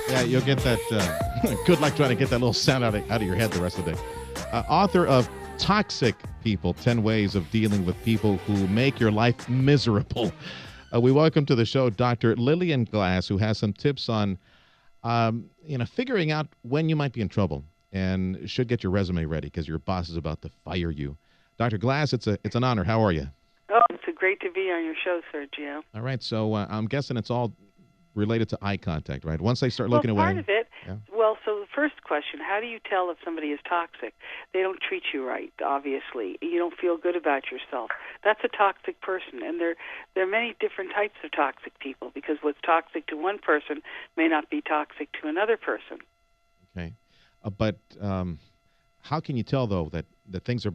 Yeah, you'll get that. Good luck trying to get that little sound out of your head the rest of the day. Author of Toxic People, 10 Ways of Dealing with People Who Make Your Life Miserable. We welcome to the show Dr. Lillian Glass, who has some tips on figuring out when you might be in trouble and should get your resume ready because your boss is about to fire you. Dr. Glass, it's an honor. How are you? Oh, it's great to be on your show, Sergio. All right, so I'm guessing it's all related to eye contact, right? Once they start looking away. Part of it. Yeah. Well, so the first question, how do you tell if somebody is toxic? They don't treat you right, obviously. You don't feel good about yourself. That's a toxic person, and there are many different types of toxic people because what's toxic to one person may not be toxic to another person. Okay. But how can you tell, though, that things are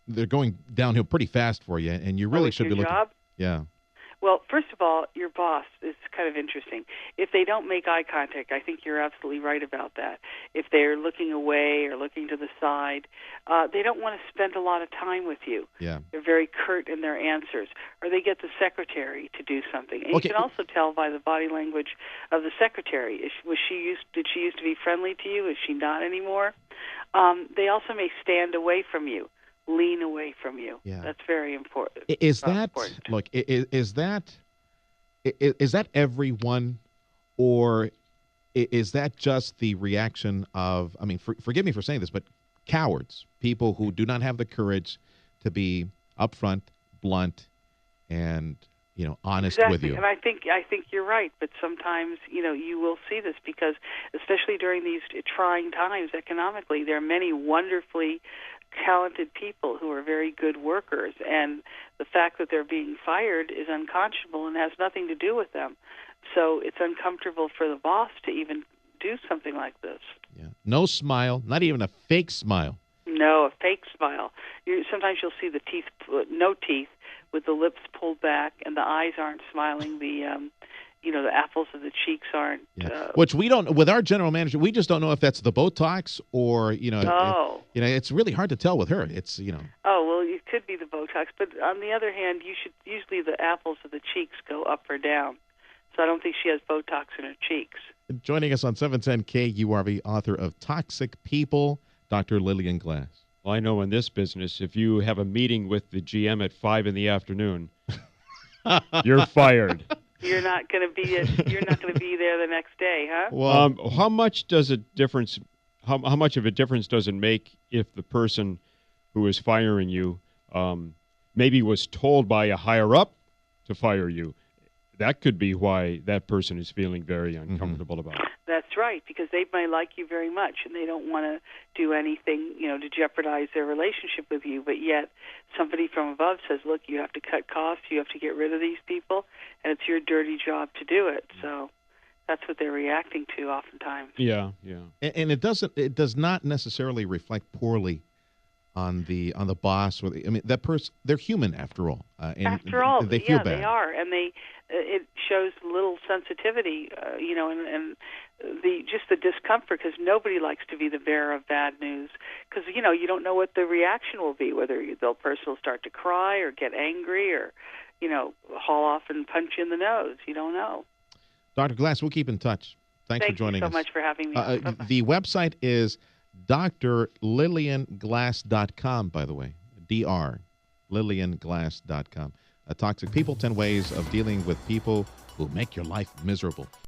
they're going downhill pretty fast for you, and you really should be looking. Job? Yeah. Well, first of all, your boss is kind of interesting. If they don't make eye contact, I think you're absolutely right about that. If they're looking away or looking to the side, they don't want to spend a lot of time with you. Yeah. They're very curt in their answers. Or they get the secretary to do something. And you can also tell by the body language of the secretary. Did she used to be friendly to you? Is she not anymore? They also may stand away from you. Lean away from you. Yeah. That's very important. Is that everyone, or is that just the reaction of? I mean, forgive me for saying this, but cowards, people who do not have the courage to be upfront, blunt, and honest with you. And I think you're right. But sometimes you will see this because, especially during these trying times economically, there are many wonderfully talented people who are very good workers, and the fact that they're being fired is unconscionable and has nothing to do with them. So it's uncomfortable for the boss to even do something like this. Yeah. No smile, not even a fake smile. No, a fake smile. Sometimes you'll see the teeth, no teeth, with the lips pulled back, and the eyes aren't smiling. The apples of the cheeks aren't. Yeah. Which we don't, with our general manager, we just don't know if that's the Botox or, it's really hard to tell with her. It's, Oh, well, it could be the Botox. But on the other hand, usually the apples of the cheeks go up or down. So I don't think she has Botox in her cheeks. Joining us on 710 KURV, author of Toxic People, Dr. Lillian Glass. Well, I know in this business, if you have a meeting with the GM at 5 p.m, you're fired. You're not going to be there the next day, huh? Well, how much does a difference? How much of a difference does it make if the person who is firing you maybe was told by a higher up to fire you? That could be why that person is feeling very uncomfortable about it. That's right, because they may like you very much, and they don't want to do anything, to jeopardize their relationship with you. But yet, somebody from above says, "Look, you have to cut costs. You have to get rid of these people, and it's your dirty job to do it." So that's what they're reacting to, oftentimes. Yeah. And it does not necessarily reflect poorly on the boss. That person, they're human after all. After all, they feel bad. They are, and it shows little sensitivity, and the discomfort, because nobody likes to be the bearer of bad news, because you don't know what the reaction will be, whether the person will start to cry or get angry or haul off and punch you in the nose. You don't know. Dr. Glass, we'll keep in touch. Thanks for joining us. Thank you so much for having me. The website is drlillianglass.com, by the way. drlillianglass.com. Toxic People, 10 Ways of Dealing with People Who Make Your Life Miserable.